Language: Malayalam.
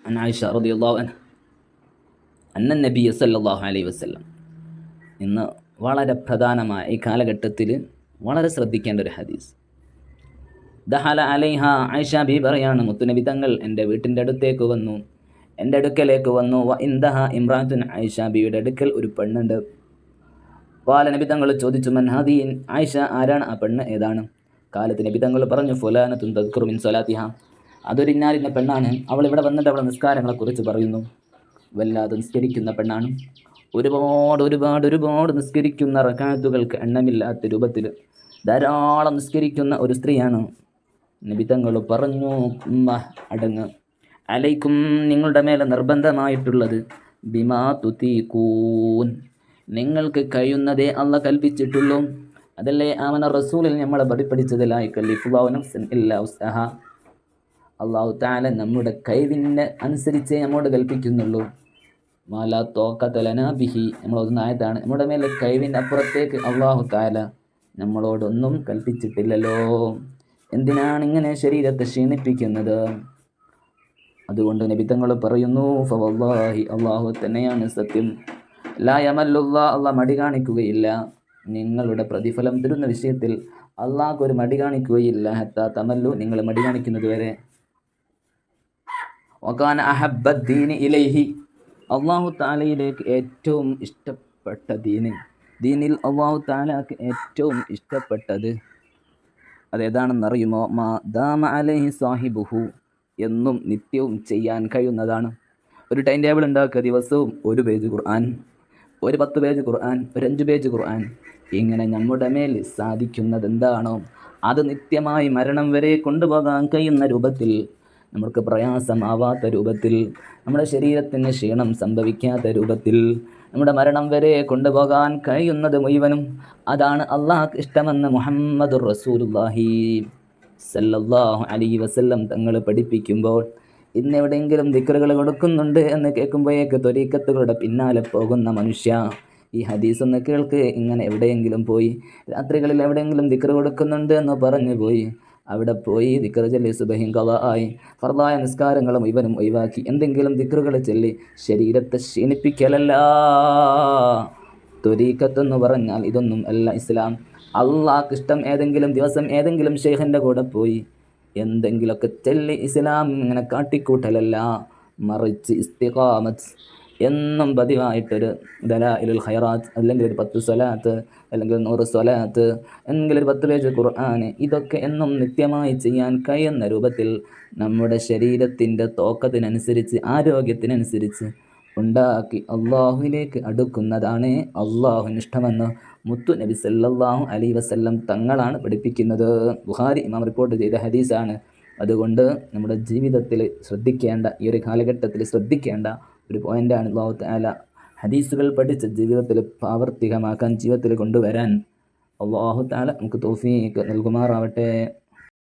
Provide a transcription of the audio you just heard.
عن عائشة رضي الله عنها أن النبي صلى الله عليه وسلم ഇന്ന് വളരെ പ്രധാനമായ ഈ കാലഘട്ടത്തിൽ വളരെ ശ്രദ്ധിക്കേണ്ട ഒരു ഹദീസ്. ദഹല അലൈഹ, ആയിഷ ബി പറയാണ്, മുത്തുനബി തങ്ങൾ എൻ്റെ വീട്ടിൻ്റെ അടുത്തേക്ക് വന്നു, എൻ്റെ അടുക്കലേക്ക് വന്നു. വ ഇന്ദഹ ഇമ്രാത്തുൻ, ആയിഷ ബിയുടെ അടുക്കൽ ഒരു പെണ്ണുണ്ട്. വാല നബി തങ്ങൾ ചോദിച്ചു, മൻ ഹദീൻ, ആയിഷ ആരാണ് ആ പെണ്ണ്, ഏതാണ്? കാലത്ത് നബി തങ്ങൾ പറഞ്ഞു, ഫുലാനത്തുൻ തദ്കുറു മിൻ സ്വലാത്തിഹ, അതൊരു ഇന്നാലിൻ്റെ പെണ്ണാണ്, അവൾ ഇവിടെ വന്നിട്ട് അവളെ നിസ്കാരങ്ങളെക്കുറിച്ച് പറയുന്നു. വല്ലാതെ നിസ്കരിക്കുന്ന പെണ്ണാണ്, ഒരുപാട് നിസ്കരിക്കുന്ന റക്അത്തുകൾക്ക് എണ്ണമില്ലാത്ത രൂപത്തിൽ ധാരാളം നിസ്കരിക്കുന്ന ഒരു സ്ത്രീയാണ്. നബി തങ്ങൾ പറഞ്ഞു, അടങ്ങ്, അലൈക്കും, നിങ്ങളുടെ മേലെ നിർബന്ധമായിട്ടുള്ളത്, ബിമാ തുതീഖൂൻ, നിങ്ങൾക്ക് കഴിയുന്നതേ അള്ളാഹ് കൽപ്പിച്ചിട്ടുള്ളൂ. അതല്ലേ ആമന റസൂലിൽ നമ്മളെ പഠിപ്പിച്ചത്, ലാ യുകല്ലിഫുല്ലാഹു നഫ്സൻ ഇല്ലാ വസ്അഹാ, അള്ളാഹു തആല നമ്മുടെ കഴിവിന് അനുസരിച്ചേ നമ്മോട് കൽപ്പിക്കുന്നുള്ളൂ. മാലാ തോഖത ലനാ ബിഹി, നമ്മളൊന്ന് ആയതാണ്, നമ്മുടെ മേലെ കഴിവിൻ്റെ അപ്പുറത്തേക്ക് അള്ളാഹു തആല നമ്മളോടൊന്നും കൽപ്പിച്ചിട്ടില്ലല്ലോ. എന്തിനാണ് ഇങ്ങനെ ശരീരത്തെ ക്ഷീണിപ്പിക്കുന്നത്? അതുകൊണ്ട് നബി തങ്ങൾ പറയുന്നു, ഫവല്ലാഹി, അള്ളാഹു തന്നെയാണ് സത്യം, ലാ യമല്ലുല്ലാഹ്, അള്ളാഹ് മടി കാണിക്കുകയില്ല, നിങ്ങളുടെ പ്രതിഫലം തരുന്ന വിഷയത്തിൽ അള്ളാഹ് ഒരു മടി കാണിക്കുകയില്ല, ഹത്താ തമല്ലു, നിങ്ങൾ മടി കാണിക്കുന്നത് വരെ. വകാന അഹബ്ബദ്ദീനി ഇലൈഹി, അള്ളാഹു തആലയിലേക്ക് ഏറ്റവും ഇഷ്ടപ്പെട്ട ദീനിൽ അള്ളാഹു തആലക്ക് ഏറ്റവും ഇഷ്ടപ്പെട്ടത് അതേതാണെന്നറിയുമോ? മാ ദാമ അലൈഹി സാഹിബുഹു, എന്നും നിത്യവും ചെയ്യാൻ കഴിയുന്നതാണ്. ഒരു ടൈം ടേബിൾ ഉണ്ടാക്കുക, ദിവസവും 1 പേജ് ഖുർആൻ, ഒരു 10 പേജ് ഖുർആൻ, ഒരു 5 പേജ് ഖുർആൻ, ഇങ്ങനെ നമ്മുടെ മേൽ സാധിക്കുന്നത് എന്താണോ അത് നിത്യമായി മരണം വരെ കൊണ്ടുപോകാൻ കഴിയുന്ന രൂപത്തിൽ, നമുക്ക് പ്രയാസമാവാത്ത രൂപത്തിൽ, നമ്മുടെ ശരീരത്തിന് ക്ഷീണം സംഭവിക്കാത്ത രൂപത്തിൽ, നമ്മുടെ മരണം വരെ കൊണ്ടുപോകാൻ കഴിയുന്നത് മുഴുവനും അതാണ് അള്ളാഹ്ക്ക് ഇഷ്ടമെന്ന് മുഹമ്മദുർ റസൂലുള്ളാഹി സല്ലല്ലാഹു അലൈഹി വസല്ലം തങ്ങൾ പഠിപ്പിക്കുമ്പോൾ, ഇന്ന് എവിടെയെങ്കിലും ദിക്റുകൾ കൊടുക്കുന്നുണ്ട് എന്ന് കേൾക്കുമ്പോഴേക്ക് ത്വരീഖത്തുകളുടെ പിന്നാലെ പോകുന്ന മനുഷ്യ, ഈ ഹദീസ് ഒന്ന് കേൾക്ക്. ഇങ്ങനെ എവിടെയെങ്കിലും പോയി രാത്രികളിൽ എവിടെയെങ്കിലും ദിക്റ് കൊടുക്കുന്നുണ്ട് എന്ന് പറഞ്ഞു പോയി, അവിടെ പോയി ദിക്റ് ചൊല്ലി സുബഹിൻ ഖളാ ആയി ഫർദായ നിസ്കാരങ്ങളും ഇവനും ഒഴിവാക്കി എന്തെങ്കിലും ദിക്റുകൾ ചൊല്ലി ശരീരത്തെ ക്ഷീണിപ്പിക്കലല്ല ത്വരീഖത്തെന്ന് പറഞ്ഞാൽ. ഇതൊന്നും അല്ല ഇസ്ലാം. അള്ളാഹ്ക്ക് ഇഷ്ടം ഏതെങ്കിലും ദിവസം ഏതെങ്കിലും ഷെയ്ഖിൻ്റെ കൂടെ പോയി എന്തെങ്കിലുമൊക്കെ ചൊല്ലി ഇസ്ലാം ഇങ്ങനെ കാട്ടിക്കൂട്ടലല്ല, മറിച്ച് ഇസ്തിഖാമത്ത് എന്നും പതിവായിട്ടൊരു ദലായിലുൽ ഖൈറാത്ത്, അല്ലെങ്കിൽ ഒരു 10 സ്വലാത്ത്, അല്ലെങ്കിൽ 100 സ്വലാത്ത്, അല്ലെങ്കിൽ ഒരു 10 പേജ് ഖുർആൻ, ഇതൊക്കെ എന്നും നിത്യമായി ചെയ്യാൻ കഴിയുന്ന രൂപത്തിൽ നമ്മുടെ ശരീരത്തിൻ്റെ തോക്കത്തിനനുസരിച്ച്, ആരോഗ്യത്തിനനുസരിച്ച് ഉണ്ടാക്കി അള്ളാഹുവിലേക്ക് അടുക്കുന്നതാണ് അള്ളാഹുവിന് ഇഷ്ടമെന്ന് മുത്തു നബി സല്ലല്ലാഹു അലൈഹി വസല്ലം തങ്ങളാണ് പഠിപ്പിക്കുന്നത്. ബുഖാരി ഇമാം റിപ്പോർട്ട് ചെയ്ത ഹദീസാണ്. അതുകൊണ്ട് നമ്മുടെ ജീവിതത്തിൽ ശ്രദ്ധിക്കേണ്ട, ഈ ഒരു കാലഘട്ടത്തിൽ ശ്രദ്ധിക്കേണ്ട ഒരു പോയിൻ്റാണ്. അല്ലാഹു തആല ഹദീസുകൾ പഠിച്ച് ജീവിതത്തിൽ പ്രാവർത്തികമാക്കാൻ, ജീവിതത്തിൽ കൊണ്ടുവരാൻ അല്ലാഹു തആല നമുക്ക് തൗഫീഖ് നൽകുമാറാവട്ടെ.